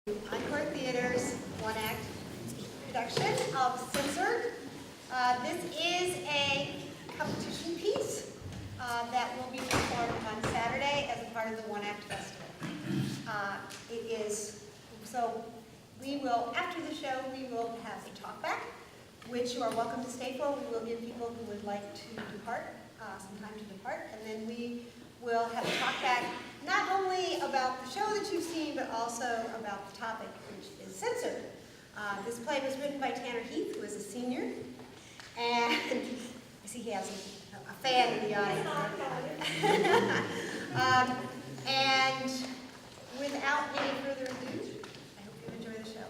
Encore Theater's one-act production of Censored. This is a competition piece that will be performed on Saturday as a part of the one-act festival. We will, after the show, we will have a talk back, which you are welcome to stay for. We will give people who would like to depart some time to depart, and then we will have a talk back not only about the show that you've seen, but also about the topic, which is censored. This play was written by Tanner Heath, who is a senior, and I see he has a fan in the audience. And without any further ado, I hope you enjoy the show.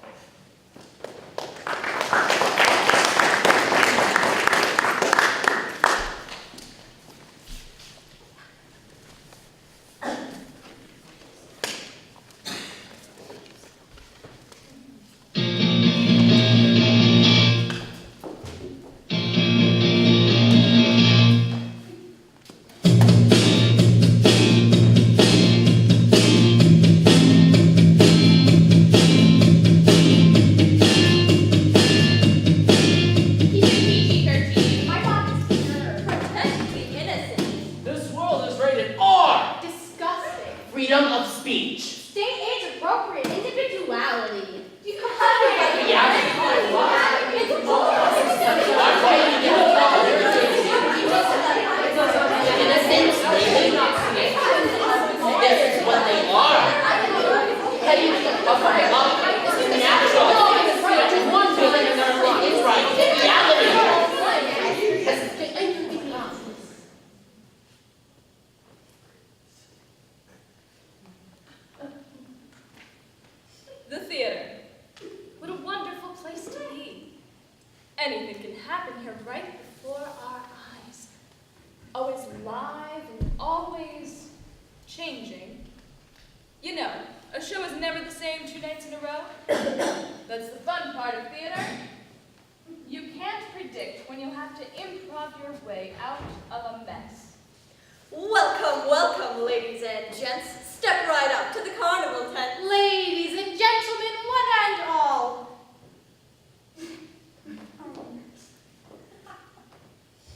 Welcome, ladies and gents. Step right up to the carnival tent. Ladies and gentlemen, one and all.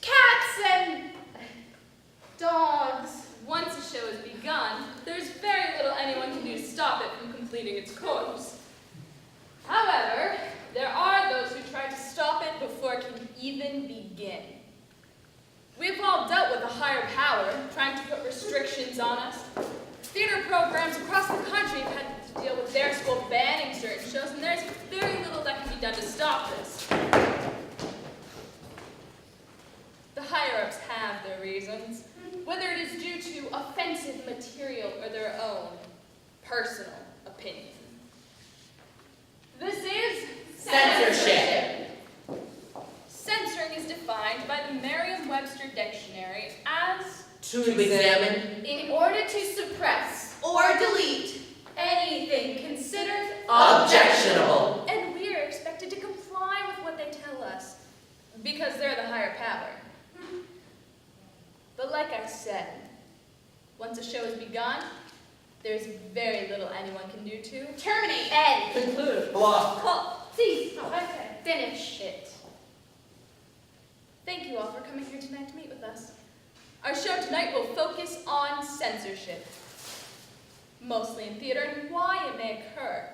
Cats and dogs. Once a show has begun, there's very little anyone can do to stop it from completing its course. However, there are those who try to stop it before it can even begin. We've all dealt with a higher power trying to put restrictions on us. Theater programs across the country have had to deal with their school banning certain shows, and there's very little that can be done to stop this. The higher-ups have their reasons, whether it is due to offensive material or their own personal opinion. This is censorship. Censoring is defined by the Merriam-Webster Dictionary as to examine, in order to suppress or delete anything considered objectionable. And we are expected to comply with what they tell us, because they're the higher power. But like I said, once a show has begun, there's very little anyone can do to terminate, and conclude, block, call, cease, finish it. Thank you all for coming here tonight to meet with us. Our show tonight will focus on censorship, mostly in theater and why it may occur.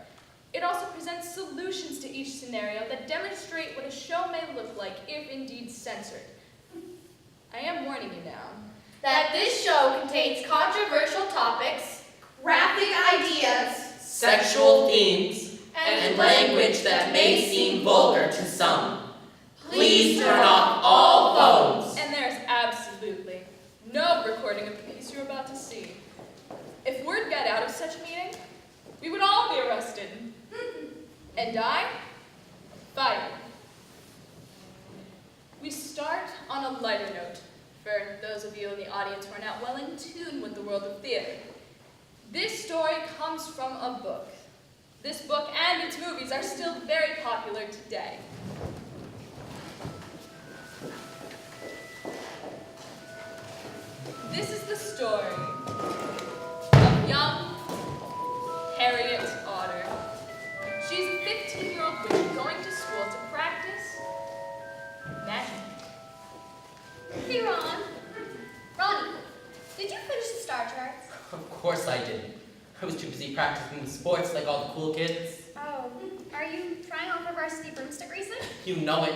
It also presents solutions to each scenario that demonstrate what a show may look like if indeed censored. I am warning you now that this show contains controversial topics, graphic ideas, sexual themes, and language that may seem vulgar to some. Please turn off all phones. And there's absolutely no recording of the piece you're about to see. If word got out of such a meeting, we would all be arrested. And I, fired. We start on a lighter note, for those of you in the audience who are not well in tune with the world of theater. This story comes from a book. This book and its movies are still very popular today. This is the story of young Harriet Otter. 15-year-old witch going to school to practice magic. Hey, Ron. Ronnie, did you finish the star charts? Of course I didn't. I was too busy practicing sports like all the cool kids. Oh, are you trying on for varsity broomstick racing? You know it.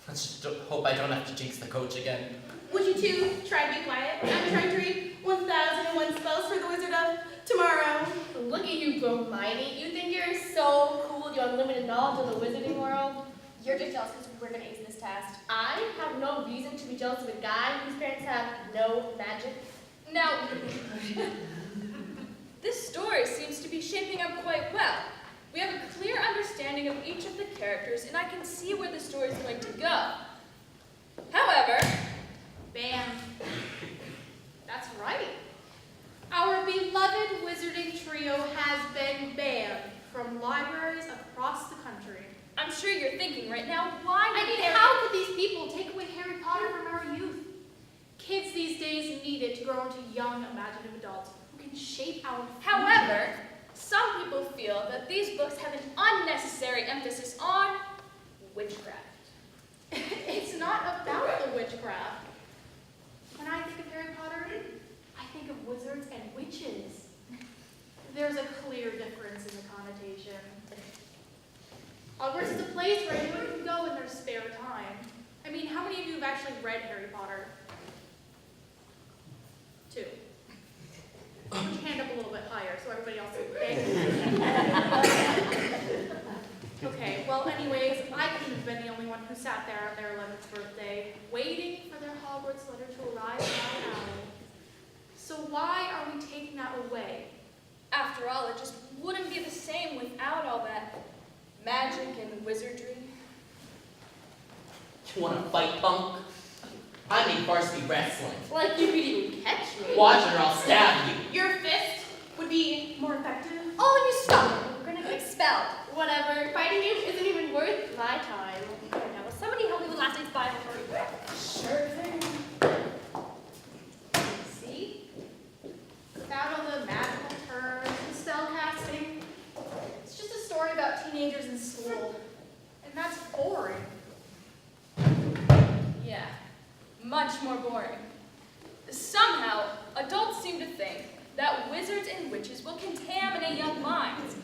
Let's just hope I don't have to jinx the coach again. Would you two try and be quiet? I'm trying to read 1001 spells for the Wizard of Tomorrow. Look at you, Hermione. You think you're so cool with your unlimited knowledge of the wizarding world? You're just jealous because we're going to ace this test. I have no reason to be jealous of a guy whose parents have no magic. Now, this story seems to be shaping up quite well. We have a clear understanding of each of the characters, and I can see where the story is going to go. However, Bam. That's right. Our beloved wizarding trio has been banned from libraries across the country. I'm sure you're thinking right now, why I mean, how could these people take away Harry Potter from our youth? Kids these days need it to grow into young, imaginative adults who can shape our future. However, some people feel that these books have an unnecessary emphasis on witchcraft. It's not about the witchcraft. When I think of Harry Potter, I think of wizards and witches. There's a clear difference in the connotation. Hogwarts is a place where anyone can go in their spare time. I mean, how many of you have actually read Harry Potter? 2. Put your hand up a little bit higher so everybody else can bang. Okay, well anyways, I couldn't have been the only one who sat there on their 11th birthday, waiting for their Hogwarts letter to arrive by hour. So why are we taking that away? After all, it just wouldn't be the same without all that magic and wizardry. You want to fight, punk? I made varsity wrestling. Like you could even catch me. Watch it or I'll stab you. Your fist would be more effective. Oh, and you stop it. We're going to get expelled. Whatever, fighting you isn't even worth my time. Now, will somebody help me with last night's Bible verse? Sure thing. See? Without all the magical terms and spell casting, it's just a story about teenagers in school. And that's boring. Yeah, much more boring. Somehow, adults seem to think that wizards and witches will contaminate young minds.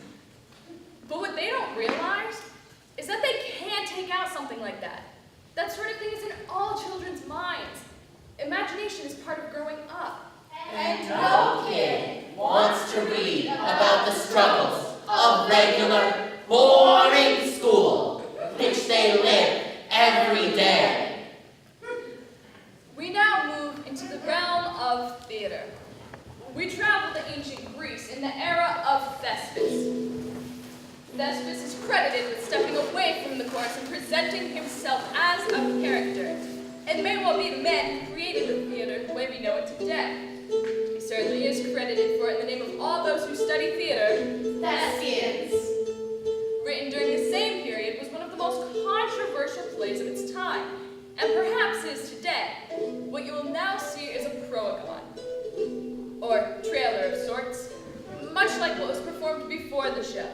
But what they don't realize is that they can't take out something like that. That sort of thing is in all children's minds. Imagination is part of growing up. And no kid wants to read about the struggles of regular, boring school, which they live every day. We now move into the realm of theater. We travel to ancient Greece in the era of Thespis. Thespis is credited with stepping away from the chorus and presenting himself as a character. It may well be the man who created the theater the way we know it today. He certainly is credited for it in the name of all those who study theater. Thespians. Written during the same period, was one of the most controversial plays of its time, and perhaps is today. What you will now see is a proegon, or trailer of sorts, much like what was performed before the show.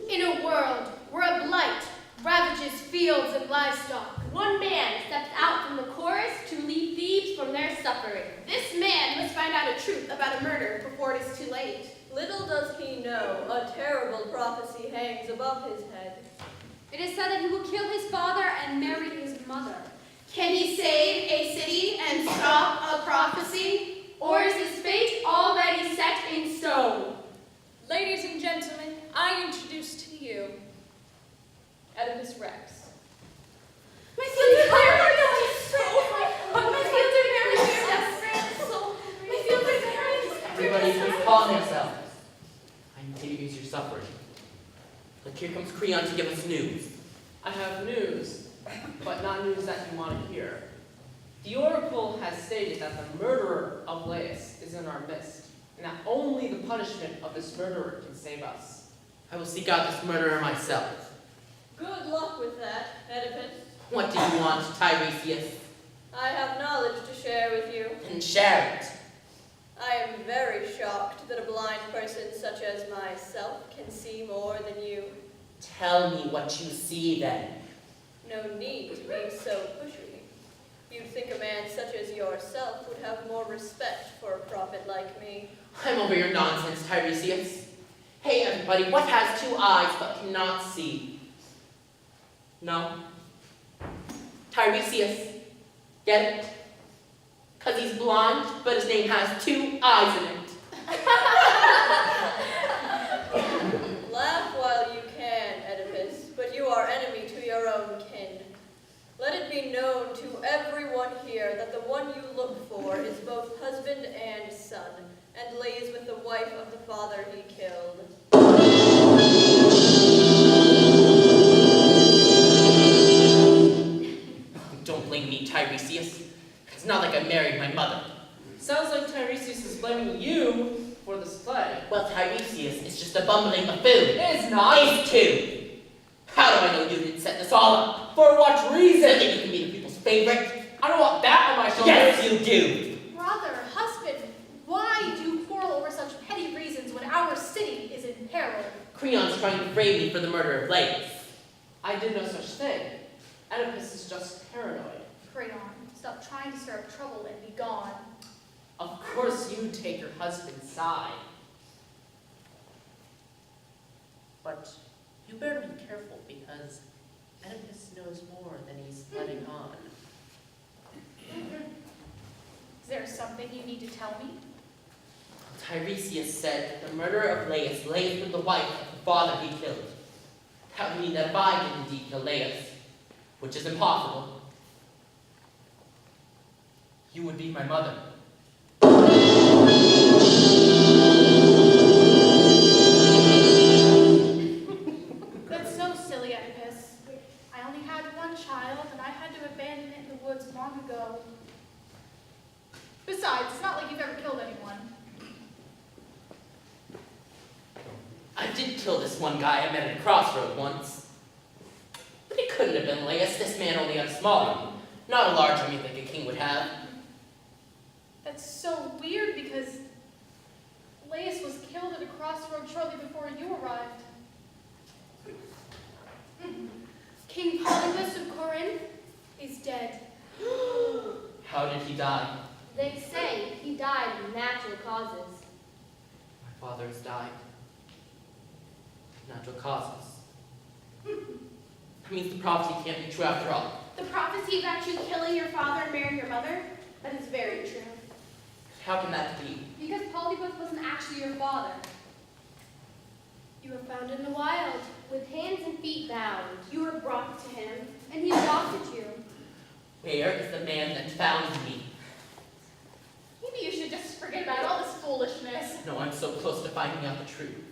In a world where a blight ravages fields and livestock, one man steps out from the chorus to lead thieves from their suffering. This man must find out a truth about a murder before it is too late. Little does he know, a terrible prophecy hangs above his head. It is said that he will kill his father and marry his mother. Can he save a city and stop a prophecy? Or is his fate already set in stone? Ladies and gentlemen, I introduce to you Oedipus Rex. My fields are very My fields are very My fields are very Everybody please calm yourselves. I'm here to use your suffering. Look, here comes Creon to give us news. I have news, but not news that you want to hear. The Oracle has stated that the murderer of Laius is in our midst, and that only the punishment of this murderer can save us. I will seek out this murderer myself. Good luck with that, Oedipus. What do you want, Tiresias? I have knowledge to share with you. And share it. I am very shocked shocked that a blind person such as myself can see more than you. Tell me what you see then. No need to be so pushy. You'd think a man such as yourself would have more respect for a prophet like me. I'm over your nonsense, Tiresias. Hey everybody, what has two eyes but cannot see? No? Tiresias. Get it? 'Cause he's blind, but his name has two eyes in it. Laugh while you can, Oedipus, but you are enemy to your own kin. Let it be known to everyone here that the one you look for is both husband and son, and lays with the wife of the father he killed. Don't blame me, Tiresias. It's not like I married my mother. Sounds like Tiresias is blaming you for this play. Well, Tiresias is just a bumbling buffoon. It's not. It's too. How do I know you didn't set this all up? For what So reason? that you can be the people's favorite? I don't want that on my shoulders. Yes, you do. Brother, husband, why do you quarrel over such petty reasons when our city is in peril? Creon's trying to frame me for the murder of Laius. I did no such thing. Oedipus is just paranoid. Creon, stop trying to stir up trouble and be gone. Of course you take your husband's side. But you better be careful because Oedipus knows more than he's letting on. Is there something you need to tell me? Tiresias said that the murderer of Laius laid with the wife of the father he killed. That would mean that if I did indeed kill Laius, which is impossible, you would be my mother. That's so silly, Oedipus. I only had one child, and I had to abandon it in the woods long ago. Besides, it's not like you've ever killed anyone. I did kill this one guy I met at a crossroad once. But it couldn't have been Laius. This man only had a small army, not a large army like a king would have. That's so weird because Laius was killed at a crossroad shortly before you arrived. King Polybus of Corinth is dead. How did he die? They say he died of natural causes. My father has died. Natural causes. That means the prophecy can't be true after all. The prophecy about you killing your father and marrying your mother? That is very true. How can that be? Because Polybus wasn't actually your father. You were found in the wild, with hands and feet bound. You were brought to him, and he adopted you. Where is the man that found me? Maybe you should just forget about all this foolishness. No, I'm so close to finding out the truth.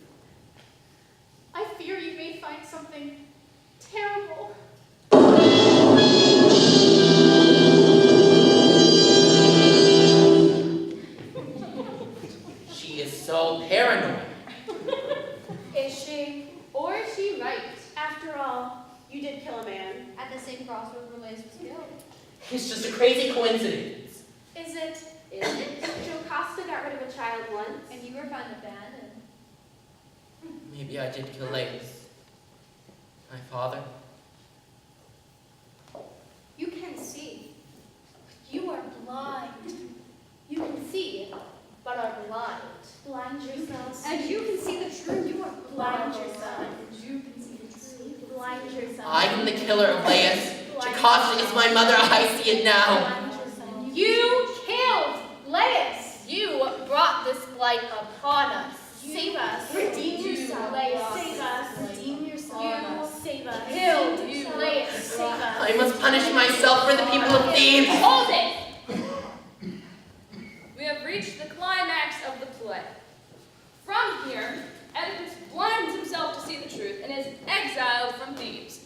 I fear you may find something terrible. She is so paranoid. Is she? Or is she right? After all, you did kill a man at the same crossroads where Laius was killed. It's just a crazy coincidence. Is it? Is it? Jocasta got rid of a child once, and you were found abandoned. Maybe I did kill Laius. My father. You can see. You are blind. You can see, but are blind. Blind yourself. And you can see the truth. You are blind yourself. And you can see the truth. Blind yourself. I am the killer of Laius. Jocasta is my mother. I see it now. You killed Laius. You brought this blight upon us. Save us. Redeem yourself. Laius. Save us. Redeem yourself. You save us. Killed you. Laius. Save us. I must punish myself for the people of Thebes. Hold it! We have reached the climax of the play. From here, Oedipus blinds himself to see the truth and is exiled from Thebes.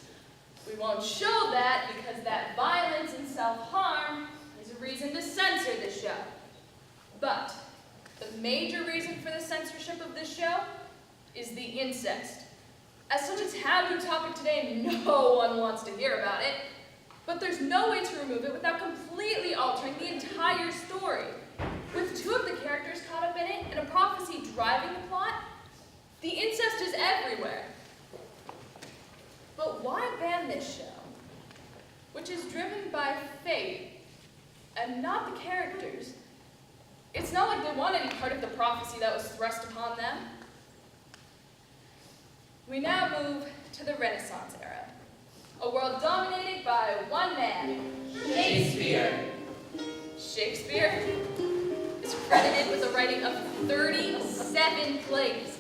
We won't show that because that violence and self-harm is a reason to censor this show. But the major reason for the censorship of this show is the incest. As such a taboo topic today, no one wants to hear about it. But there's no way to remove it without completely altering the entire story. With two of the characters caught up in it and a prophecy driving the plot? The incest is everywhere. But why ban this show, which is driven by fate and not the characters? It's not like they want any part of the prophecy that was thrust upon them. We now move to the Renaissance era, a world dominated by one man, Shakespeare. Shakespeare is credited with the writing of 37 plays,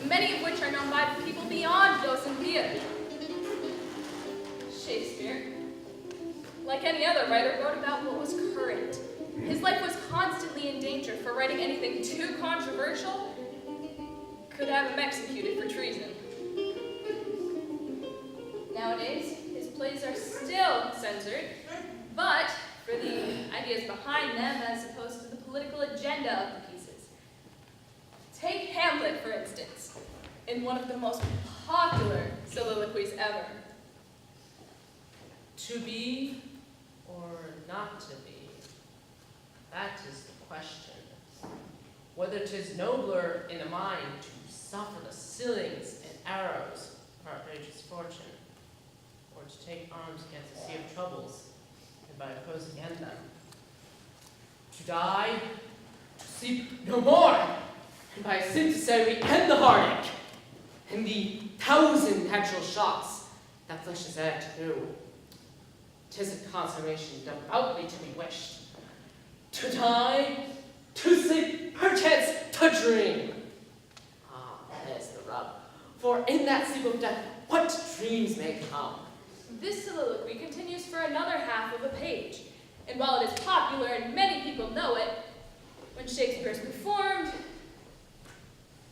many of which are known by people beyond those in theater. Shakespeare, like any other writer, wrote about what was current. His life was constantly in danger, for writing anything too controversial could have him executed for treason. Nowadays, his plays are still censored, but for the ideas behind them as opposed to the political agenda of the pieces. Take Hamlet, for instance, in one of the most popular soliloquies ever. To be or not to be? That is the question. Whether 'tis nobler in a mind to suffer the slings and arrows of outrageous fortune, or to take arms against a sea of troubles, and by opposing end them. To die, to sleep no more, and by sin to say we end the heartache, and the 1,000 petrol shots that flesh is added through. 'Tis a consummation devoutly to be wished. To die, to sleep, perchance to dream. Ah, there's the rub. For in that sleep of death, what dreams may come? This soliloquy continues for another half of a page, and while it is popular and many people know it, when Shakespeare is performed,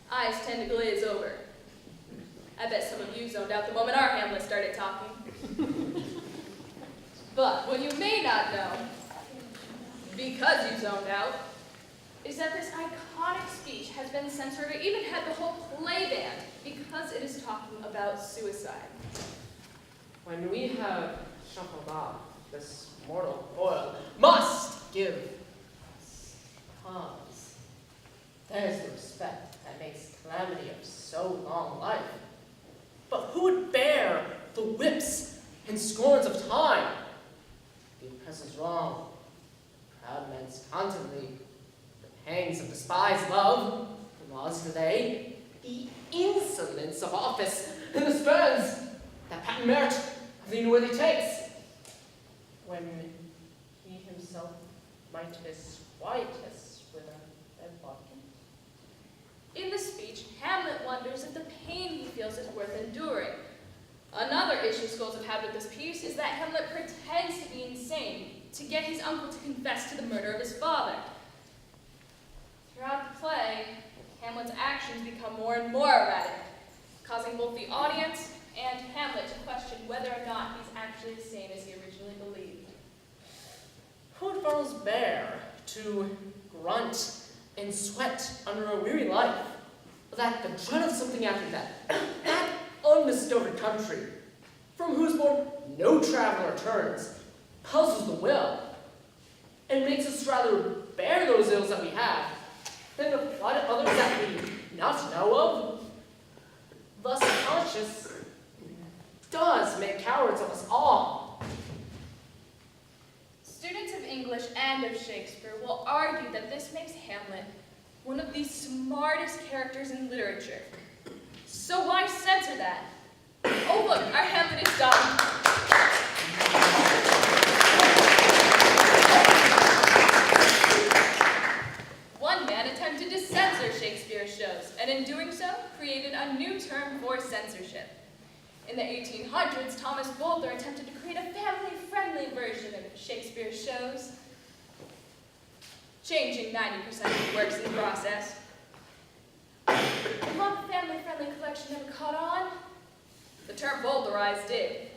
eyes tend to glaze over. I bet some of you zoned out the moment our Hamlet started talking. But what you may not know, because you zoned out, is that this iconic speech has been censored or even had the whole play banned because it is talking about suicide. When we have shuffled off this mortal coil, must give us pause. There's the respect that makes calamity of so long life. But who would bear the whips and scorns of time? The oppressor's wrong, proud men's contemplate, the pangs of despised love, the laws delay, the insolence of office, and the spurns that patent merit of the unworthy takes, when he himself might disquiet us with a dead body. In the speech, Hamlet wonders if the pain he feels is worth enduring. Another issue schools have had with this piece is that Hamlet pretends to be insane to get his uncle to confess to the murder of his father. Throughout the play, Hamlet's actions become more and more erratic, causing both the audience and Hamlet to question whether or not he's actually as sane as he originally believed. Who would fellows bear to grunt and sweat under a weary life, that the dread of something after death, that undiscovered country, from whose bourne no traveler returns, puzzles the will, and makes us rather bear those ills that we have, than to fly to others that we not know of? Thus conscious does make cowards of us all. Students of English and of Shakespeare will argue that this makes Hamlet one of the smartest characters in literature. So why censor that? Oh look, our Hamlet is done. One man attempted to censor Shakespeare's shows, and in doing so, created a new term for censorship. In the 1800s, Thomas Boulter attempted to create a family-friendly version of Shakespeare's shows, changing 90% of the works in the process. While the family-friendly collection never caught on, the term Boulterized did.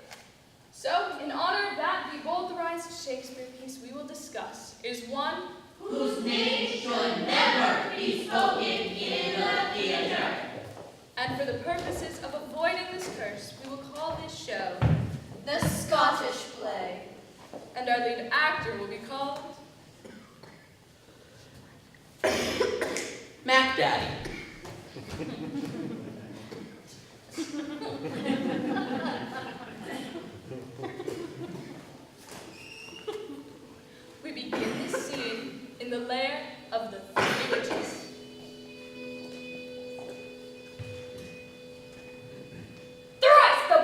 So, in honor of that, the Boulterized Shakespeare piece we will discuss is one whose name should never be spoken in the theater. And for the purposes of avoiding this curse, we will call this show The Scottish Play. And our lead actor will be called Mac Daddy.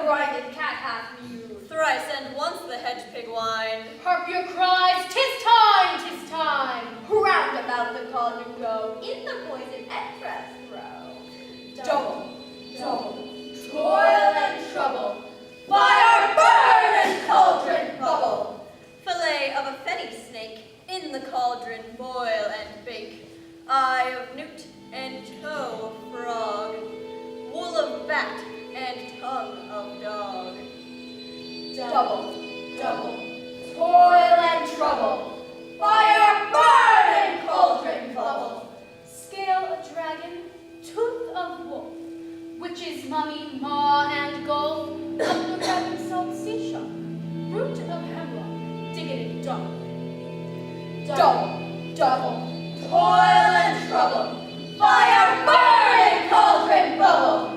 grinded cat hath mewed. Thrice and once the hedge pig whined. Harp your cries, 'tis time, 'tis time. Round about the cauldron go, in the poison entrails throw. Double, double, toil and trouble, fire burn and cauldron bubble. Fillet of a fenny snake, in the cauldron boil and bake. Eye of newt and toe of frog, wool of bat and tongue of dog. Double, double, toil and trouble, fire burn and cauldron bubble. Scale a dragon, tooth of wolf, witch's mummy, maw and gulf, up the rabbit salt seashell, root of hemlock, dig it dark. Double, double, toil and trouble, fire burn and cauldron bubble.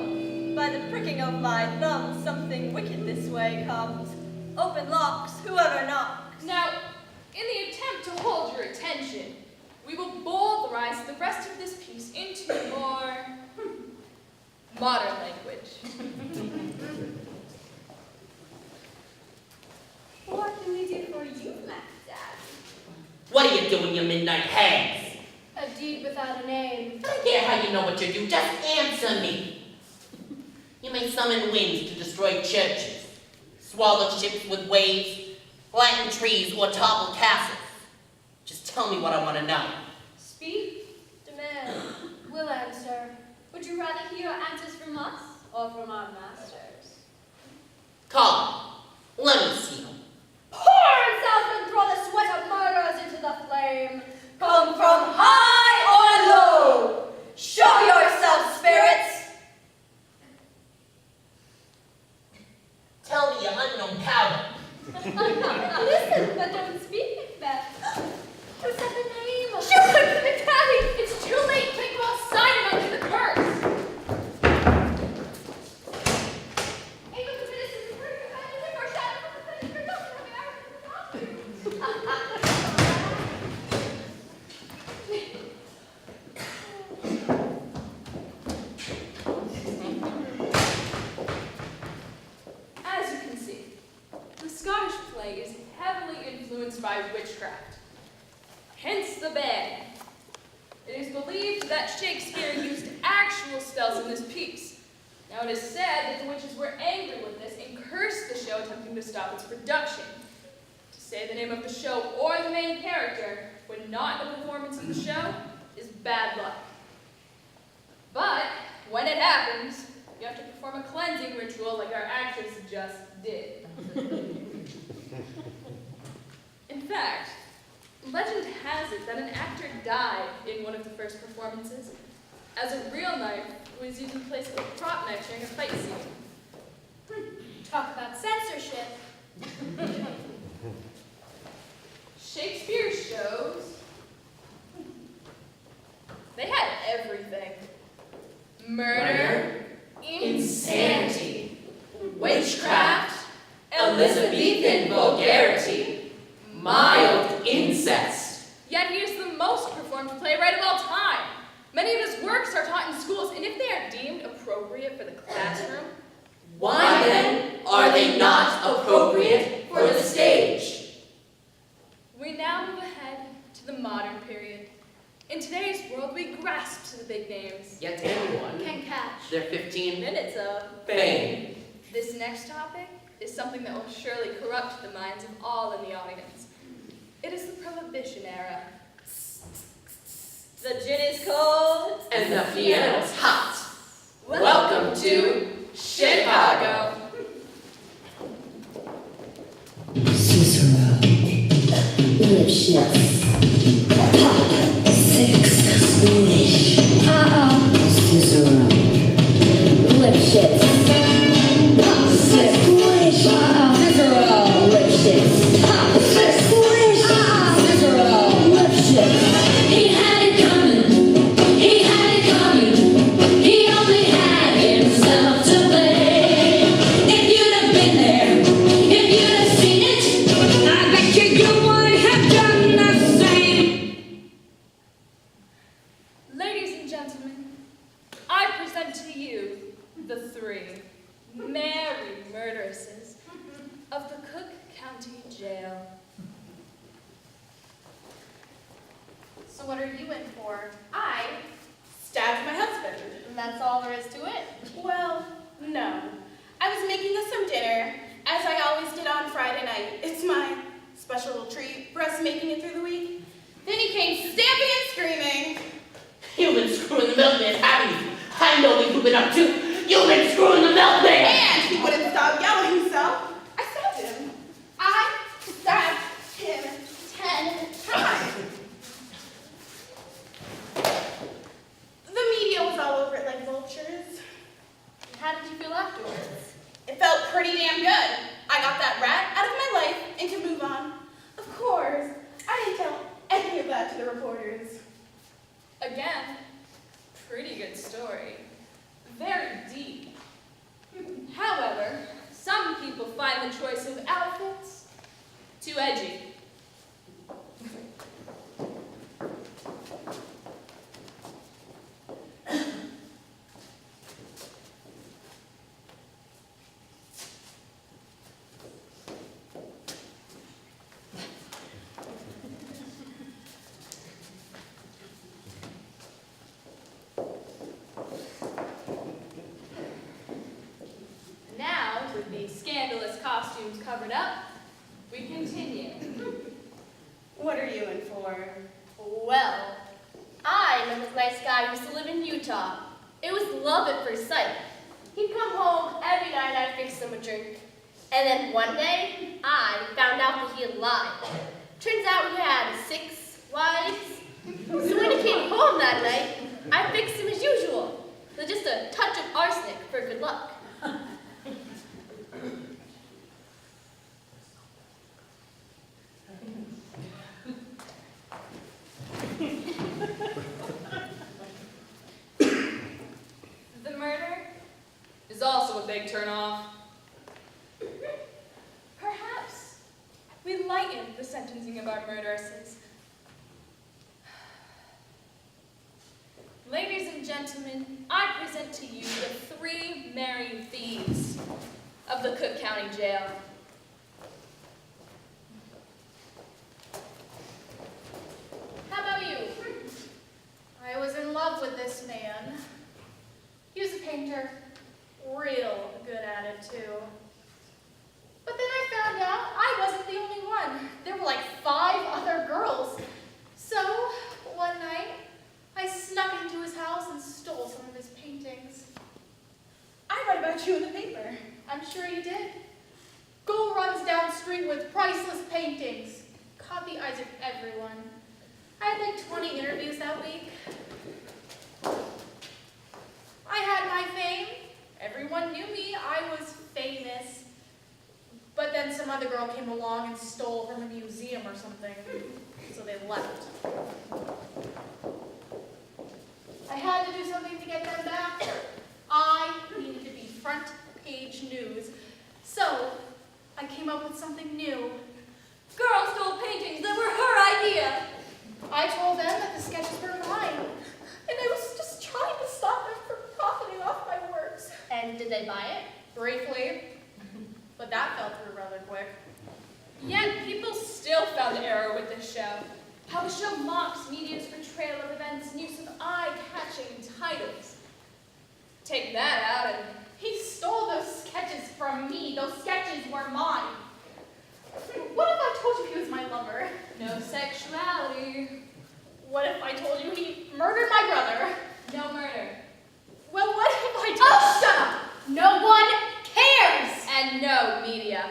By the pricking of my thumb, something wicked this way comes. Open locks, whoever knocks. Now, in the attempt to hold your attention, we will bowlerize the rest of this piece into more modern language. What can we do for you, Matt Dad? What are you doing, you midnight hags? A deed without a name. I don't care how you know what to do, just answer me. You may summon winds to destroy churches, swallow ships with waves, flatten trees, or topple castles. Just tell me what I want to know. Speak, Demand. We'll answer. would you rather hear answers from us or from our masters? Call him. Let me see him. Pour itself and throw the sweat of murderers into the flame. Come from high or low. Show yourself, spirits. Tell me your unknown power. Listen, but don't speak, Macbeth. Who said the name? Shoot! Natalie! It's too late! Take off sign him under the curse! As you can see, the Scottish play is heavily influenced by witchcraft. Hence the ban. It is believed that Shakespeare used actual spells in this piece. Now it is said that the witches were angry with this and cursed the show, attempting to stop its production. To say the name of the show or the main character when not in the performance of the show is bad luck. But when it happens, you have to perform a cleansing ritual like our actress just did. In fact, legend has it that an actor died in one of the first performances, as a real knife was used in place of a prop knife during a fight scene. Talk about censorship. Shakespeare's shows, they had everything. Murder, Insanity, witchcraft, Elizabethan vulgarity, mild incest. yet he is the most performed playwright of all time. Many of his works are taught in schools, and if they are deemed appropriate for the classroom, Why then are they not appropriate for the stage? we now move ahead to the modern period. In today's world, we grasp to the big names. Yet anyone, Can catch. their 15 Minutes of. fame. This next topic is something that will surely corrupt the minds of all in the audience. It is the Prohibition era. The gin is cold. And the piano's hot. Welcome to Chicago. Cicero, Lipschitz, Pop, Six, Swish. Cicero, Lipschitz, Pop, Six, Swish. Cicero, Lipschitz, Pop, Six, Swish. Cicero, Lipschitz. He had it coming. He had it coming. He only had himself to blame. If you'd have been there, if you'd have seen it, I bet you would have done the same. Ladies and gentlemen, I present to you the three merry murderesses of the Cook County Jail. So what are you in for? I stabbed my husband. And that's all there is to it? Well, no. I was making us some dinner, as I always did on Friday night. It's my special little treat for us making it through the week. Then he came stamping and screaming. You've been screwing the milkman, haven't you? I know what you've been up to. You've been screwing the milkman! And he wouldn't stop yelling, so I stabbed him. I stabbed him 10 times. The media was all over it like vultures. How did you feel afterwards? It felt pretty damn good. I got that rat out of my life and could move on. Of course, I didn't tell any of that to the reporters. Again, pretty good story. Very deep. However, some people find the choice of outfits too edgy. Now, with the scandalous costumes covered up, we continue. What are you in for? Well, I know this nice guy who used to live in Utah. It was love at first sight. He'd come home every night and I'd fix him a drink. And then one day, I found out that he had lied. Turns out he had 6 wives. So when he came home that night, I fixed him as usual, with just a touch of arsenic for good luck. The murder is also a big turnoff. Perhaps we lighten the sentencing of our murderesses. Ladies and gentlemen, I present to you the 3 merry thieves of the Cook County Jail. How about you? I was in love with this man. He was a painter. Real good at it, too. But then I found out I wasn't the only one. There were like 5 other girls. So, one night, I snuck into his house and stole some of his paintings. I read about you in the paper. I'm sure you did. Go runs down the street with priceless paintings. Caught the eyes of everyone. I had like 20 interviews that week. I had my fame. Everyone knew me. I was famous. But then some other girl came along and stole from a museum or something. So they left. I had to do something to get them back. I needed to be front page news. So I came up with something new. Girls stole paintings that were her idea. I told them that the sketches were mine. And I was just trying to stop them from profiting off my works. And did they buy it? Briefly. But that fell through rather quick. Yet people still found error with this show. How the show mocks media's portrayal of events and use of eye-catching titles. Take that out and He stole those sketches from me. Those sketches were mine. What if I told you he was my lover? no sexuality, What if I told you he murdered my brother? no murder, Well, what if I told Oh, shut up! No one cares! and no media.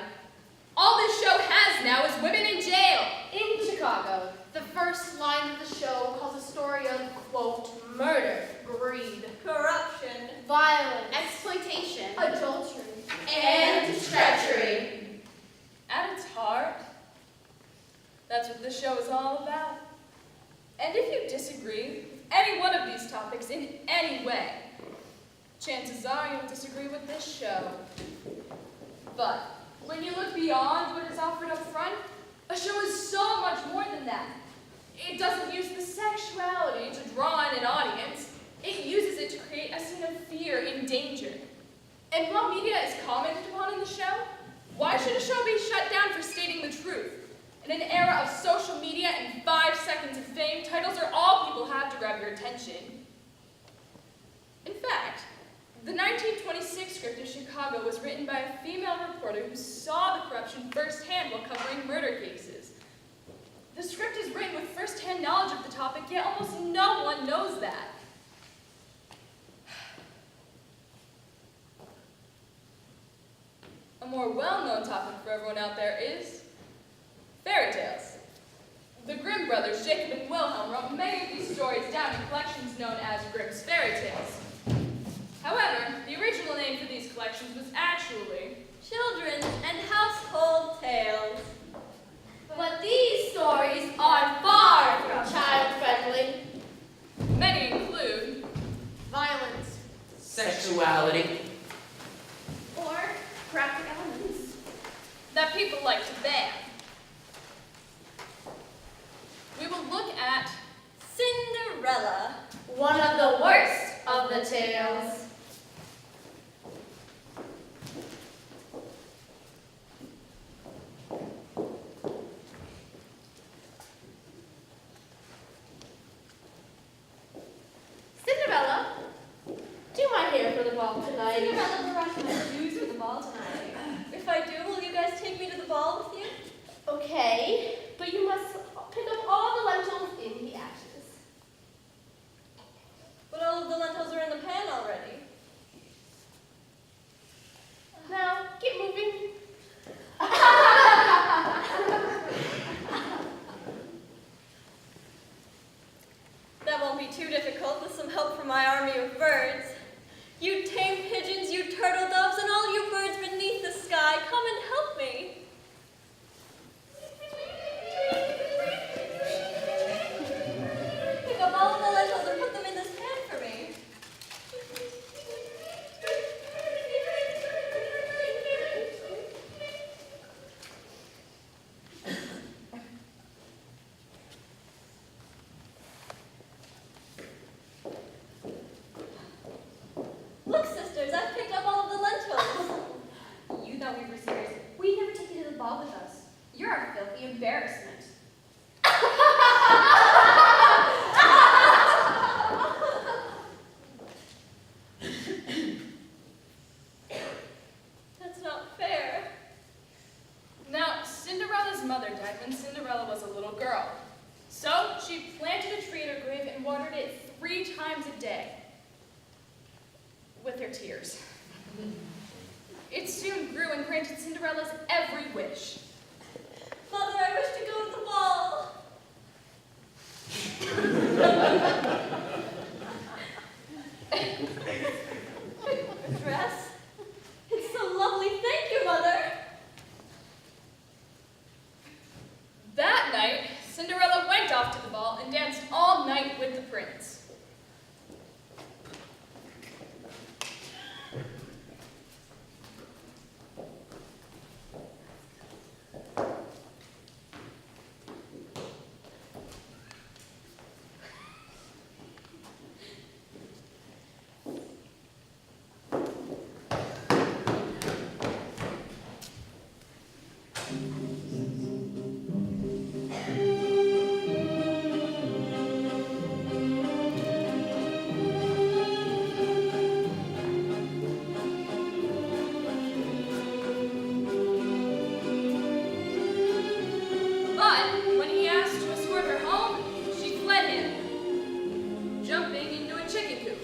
All this show has now is women in jail. In Chicago, the first line of the show calls a story of, quote, murder, greed, Corruption. violence, exploitation, adultery, And treachery. At its heart, that's what this show is all about. And if you disagree with any one of these topics in any way, chances are you'll disagree with this show. But when you look beyond what is offered up front, a show is so much more than that. It doesn't use the sexuality to draw in an audience. It uses it to create a scene of fear and danger. And while media is commented upon in the show, why should a show be shut down for stating the truth? In an era of social media and 5 seconds of fame, titles are all people have to grab your attention. In fact, the 1926 script of Chicago was written by a female reporter who saw the corruption firsthand while covering murder cases. The script is written with first-hand knowledge of the topic, yet almost no one knows that. A more well-known topic for everyone out there is fairy tales. The Grimm brothers, Jacob and Wilhelm, wrote many of these stories down in collections known as Grimm's Fairy Tales. However, the original name for these collections was actually Children's and Household Tales. But these stories are far from child-friendly. Many include Violence. Sexuality. Or graphic elements. that people like to ban. We will look at Cinderella. One of the worst of the tales. Cinderella, do my hair for the ball tonight. Cinderella will rush my shoes for the ball tonight. If I do, will you guys take me to the ball with you? Okay, but you must pick up all the lentils in the ashes. But all of the lentils are in the pan already. Now, get moving. That won't be too difficult with some help from my army of birds. You tame pigeons, you turtle doves, and all you birds beneath the sky, come and help me. Pick up all of the lentils and put them in this pan for me. Look, sisters, I've picked up all of the lentils. You thought we were serious. We never take you to the ball with us. You're a filthy embarrassment. That's not fair. Now, Cinderella's mother died when Cinderella was a little girl. So she planted a tree at her grave and watered it 3 times a day with her tears. It soon grew and granted Cinderella's every wish. Mother, I wish to go to the ball. Dress? It's so lovely. Thank you, Mother. That night, Cinderella went off to the ball and danced all night with the prince. But when he asked to escort her home, she fled him, jumping into a chicken coop.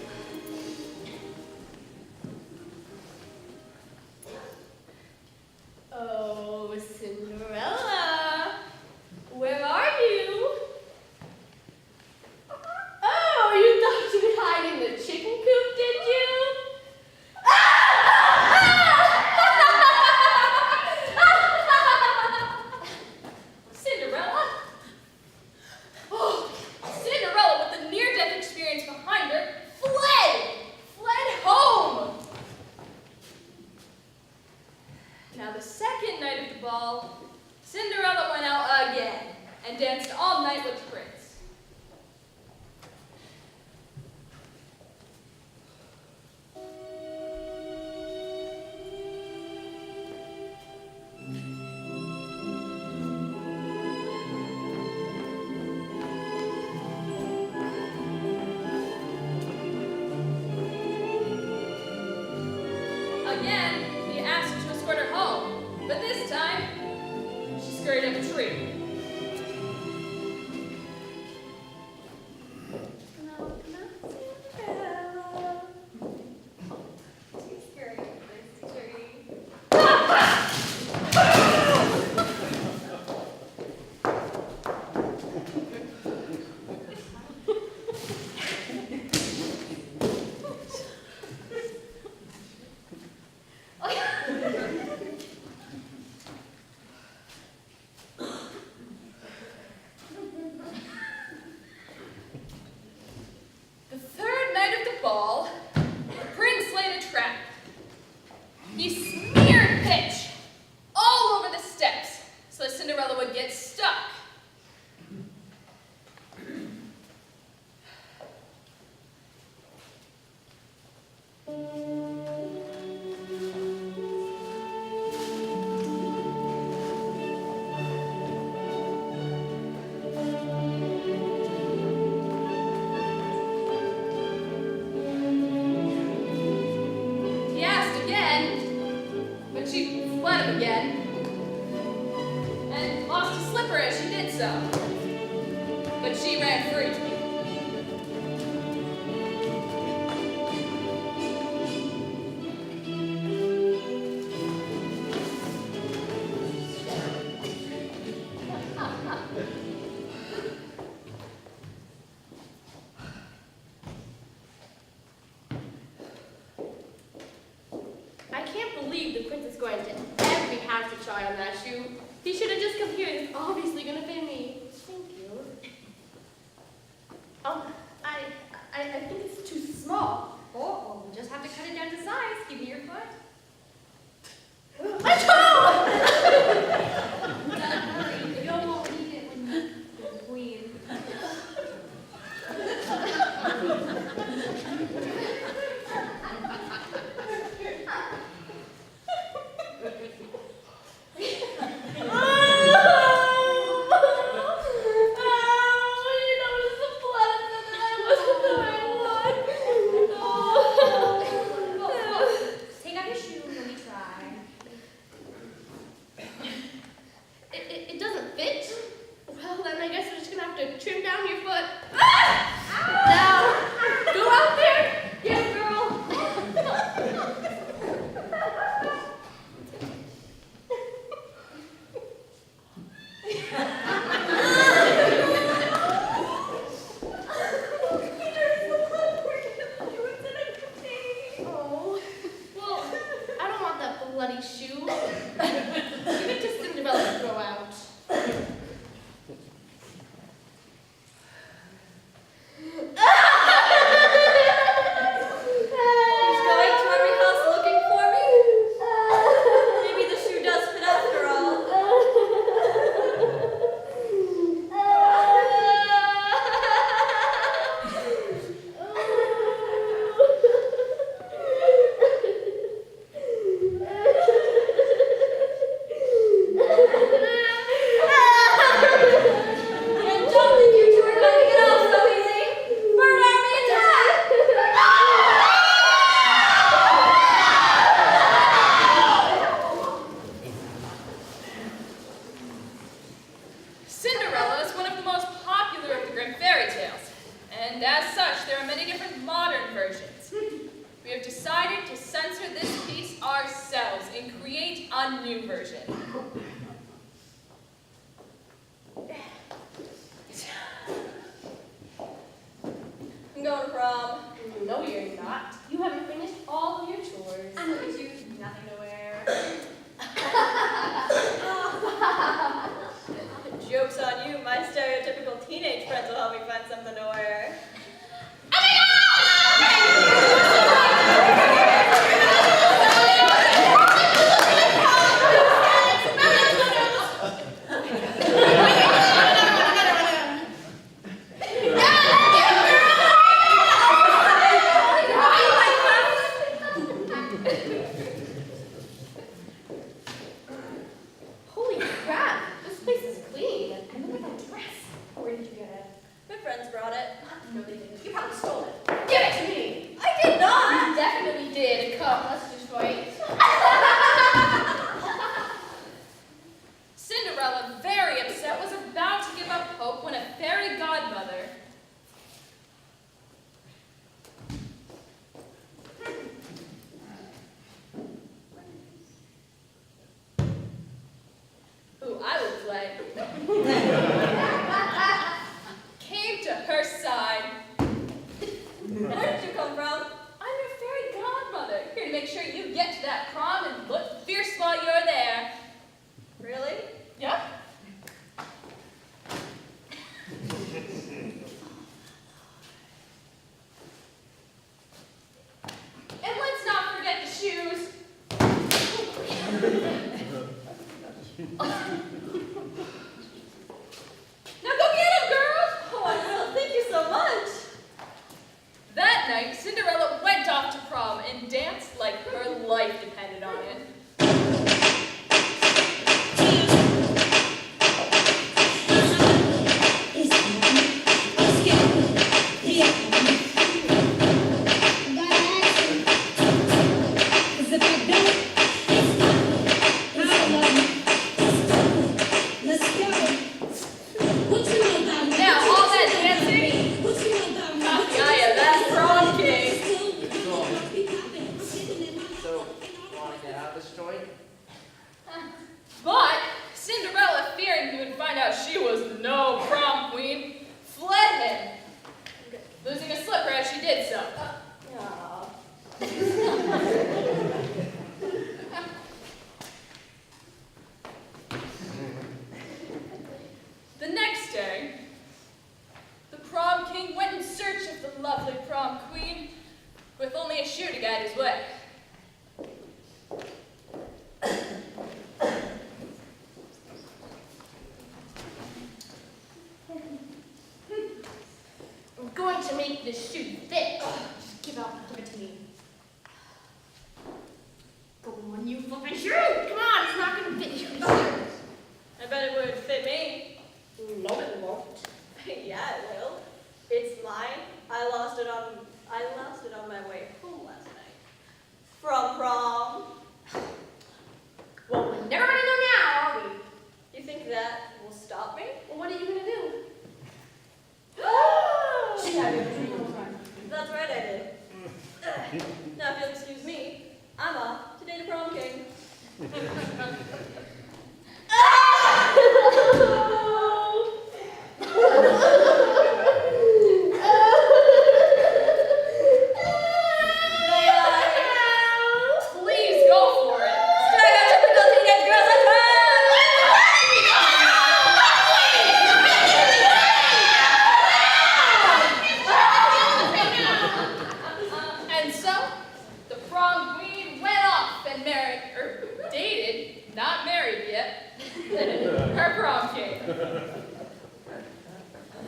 Oh, Cinderella, where are you? Oh, you thought you would hide in the chicken coop, did you? Cinderella? Oh, Cinderella, with the near-death experience behind her, fled again, he asked to escort her home, but this time, she scurried up a tree. The third night of the ball, the prince laid a trap. He smeared pitch all over the steps so that Cinderella would get stuck. He asked again, but she fled him again, and lost a slipper as she did so. But she ran free. I can't believe the prince is going to every house to try on that shoe. He should have just come here. It's obviously going to fit me. Thank you. I think it's too small. Oh, well, we'll just have to cut it down to size. Give me your foot. My toe! Don't worry, you won't need it when you're queen. Take off your shoe and let me try. It doesn't fit. Well, then I guess we're just gonna have to trim down your foot. Now, go out there, get a girl. Oh, well, I don't want that bloody shoe. Give it to Cinderella to throw out. He's going to every house looking for me. Maybe the shoe does fit after all. And don't think you two are going to get off so easy. Bird Army attack! Cinderella is one of the most popular of the Grimm fairy tales, and as such, there are many different modern versions. We have decided to censor this piece ourselves and create a new version. I'm going to prom. No, you're not. You haven't finished all of your chores. I'm going to do nothing to wear. Joke's on you. My stereotypical teenage friends will help me find something to wear. Oh my that night, Cinderella went off to prom and danced like her life depended on it. Now, all that dancing caught the eye of that prom king. So, want to get out of this joint? But Cinderella, fearing he would find out she was no prom queen, fled him, losing a slipper as she did so. The next day, the prom king went in search of the lovely prom queen, with only a shoe to guide his way. I'm going to make this shoe fit. Just give it to me. Go on, you flippin' shoe! Come on, it's not gonna fit you. I bet it would fit me. No, it won't. Yeah, it will. It's mine. I lost it on my way home last night. From prom. Well, we're never gonna know now, are we? You think that will stop me? Well, what are you gonna do? That's right, I did. Now, if you'll excuse me, I'm off to date a prom king. Please go for it. Stereotypical teenage girls at And so, the prom queen went off and married, or dated, not married yet, her prom king.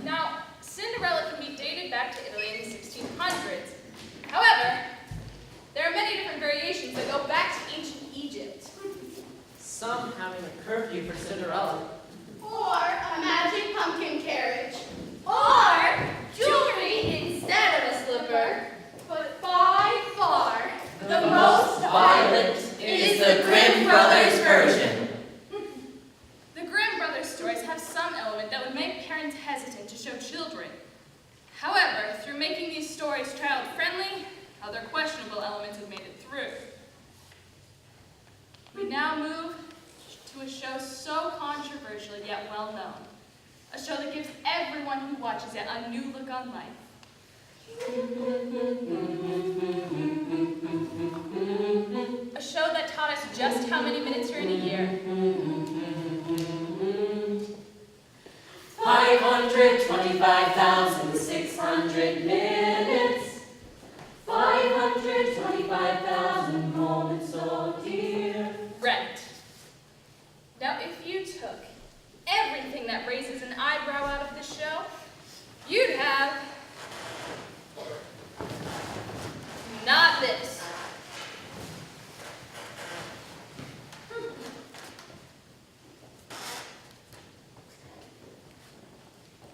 Now, Cinderella can be dated back to Italy in the 1600s. However, there are many different variations that go back to ancient Egypt. Some having a curfew for Cinderella. Or a magic pumpkin carriage. Or jewelry instead of a slipper. But by far, The most violent is the Grimm Brothers version. The Grimm brothers' stories have some element that would make parents hesitant to show children. However, through making these stories child-friendly, other questionable elements have made it through. We now move to a show so controversial yet well-known. A show that gives everyone who watches it a new look on life. A show that taught us just how many minutes are in a year. 525,600 minutes. 525,000 moments, oh dear. Rent. Now, if you took everything that raises an eyebrow out of this show, you'd have not this.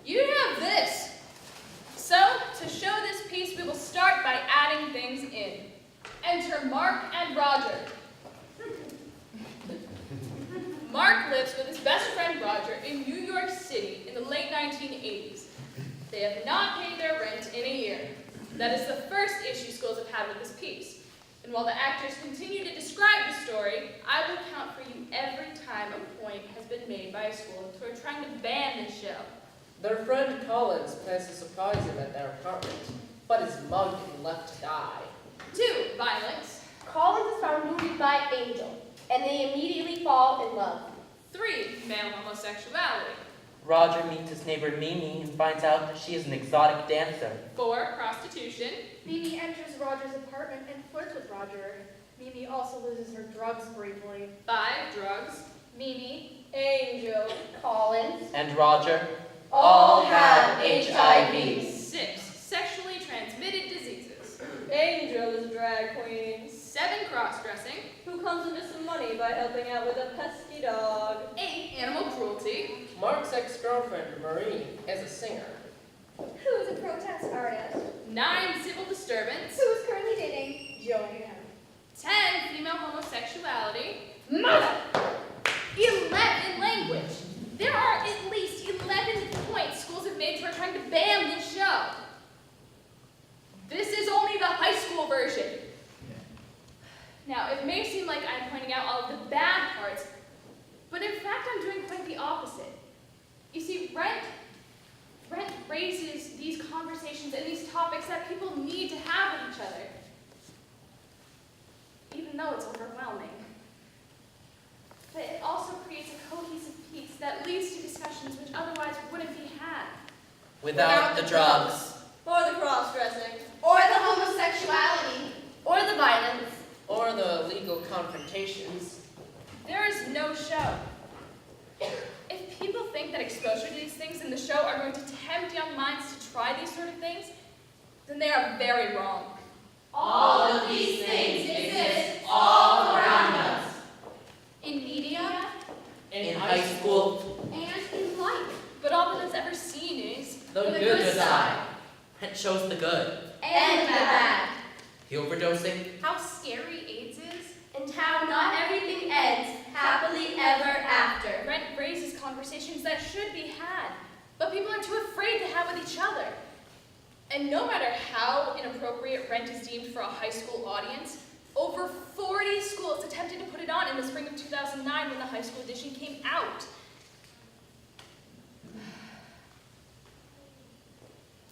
You'd have this. So, to show this piece, we will start by adding things in. Enter Mark and Roger. Mark lives with his best friend Roger in New York City in the late 1980s. They have not paid their rent in a year. That is the first issue schools have had with this piece. And while the actors continue to describe the story, I will count for you every time a point has been made by a school who are trying to ban this show. Their friend Collins plans to surprise him at their apartment, but is mugged and left to die. 2. Violence. Collins is found wounded by Angel, and they immediately fall in love. 3. Male homosexuality. Roger meets his neighbor Mimi and finds out that she is an exotic dancer. 4. Prostitution. Mimi enters Roger's apartment and flirts with Roger. Mimi also loses her drugs briefly. 5. Drugs. Mimi, Angel. Collins And Roger, all have HIV. 6. Sexually transmitted diseases. drag queen. 7 cross-dressing. Who comes into some money by helping out with a pesky dog. 8 animal cruelty. Mark's ex-girlfriend, Marie, is a singer. Who is a protest artist? 9 civil disturbance. Who is currently dating Joanne? 10 female homosexuality. Mother! 11 language. There are at least 11 points schools have made toward trying to ban this show. This is only the high school version. Now, it may seem like I'm pointing out all of the bad parts, but in fact I'm doing quite the opposite. You see, Rent raises these conversations and these topics that people need to have with each other, even though it's overwhelming. But it also creates a cohesive piece that leads to discussions which otherwise wouldn't be had. Without the drugs. Or the cross-dressing. Or the homosexuality. Or the violence. Or the legal confrontations. There is no show. If people think that exposure to these things in the show are going to tempt young minds to try these sort of things, then they are very wrong. All of these things exist all around us. In media In high school, and in life. But all that is ever seen is the good side. It shows the good. And the bad. The overdosing, How scary AIDS is. And how not everything ends happily ever after. Rent raises conversations that should be had, but people are too afraid to have with each other. And no matter how inappropriate Rent is deemed for a high school audience, over 40 schools attempted to put it on in the spring of 2009 when the high school edition came out.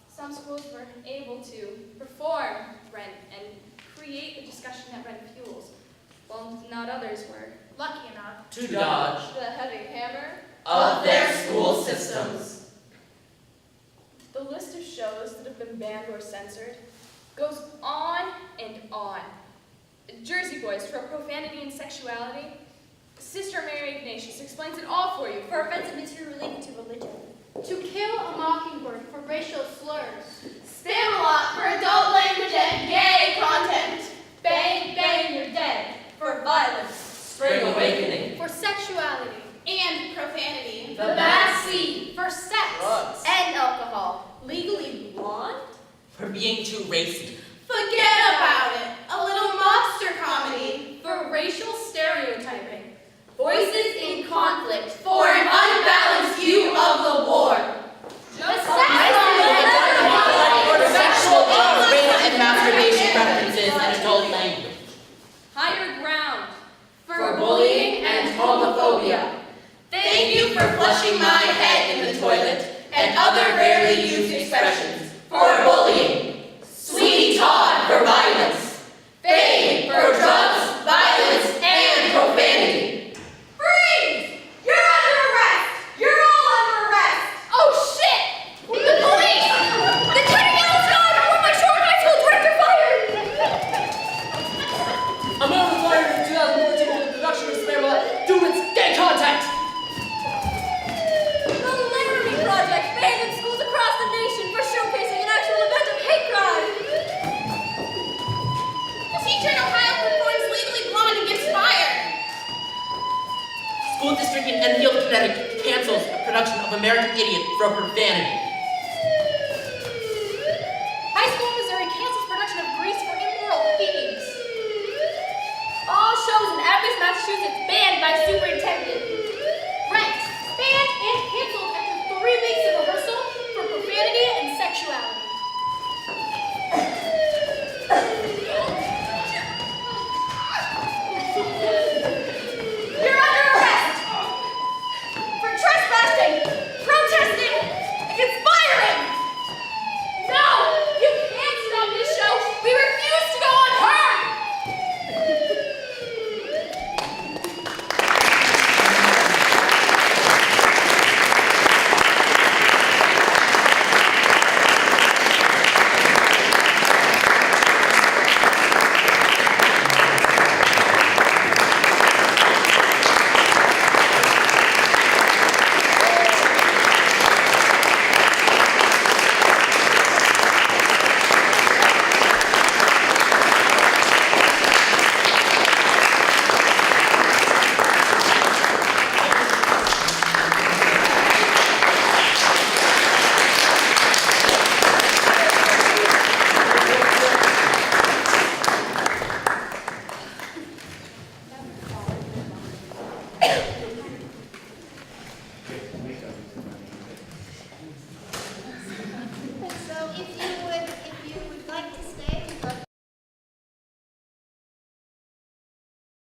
Some schools were able to perform Rent and create the discussion that Rent fuels, while not others were. Lucky enough. to dodge The heavy hammer. of their school systems. The list of shows that have been banned or censored goes on and on. Jersey Boys for profanity and sexuality. Sister Mary Ignatius explains it all for you. For offensive material related to religion. To Kill a Mockingbird for racial slurs. Spamalot for adult language and gay content. Bang, bang, you're dead. For violence. Spring awakening, For sexuality. And profanity. The Bad Seed. For sex. drugs. And alcohol. Legally blonde. for being too racy. Forget about it. A little mobster comedy. For racial stereotyping. Voices in conflict. For an unbalanced view of the war. Sexual and rape and masturbation references in adult language. Higher ground. For bullying and homophobia. Thank you for flushing my head in the toilet and other rarely used expressions. For bullying. Sweetie Todd for violence. Fame for drugs, violence, and profanity. Freeze! You're under arrest! You're all under arrest! Oh shit! The police! The tiny yellow sky before my short high school director fired! I'm overfired in 2014 with the production of Spamalot due to its gay content. The Laramie Project banned in schools across the nation for showcasing an actual event of hate crime. A teacher in Ohio performs Legally Blonde and gets fired! School district in Enfield, Connecticut cancels a production of American Idiot for profanity.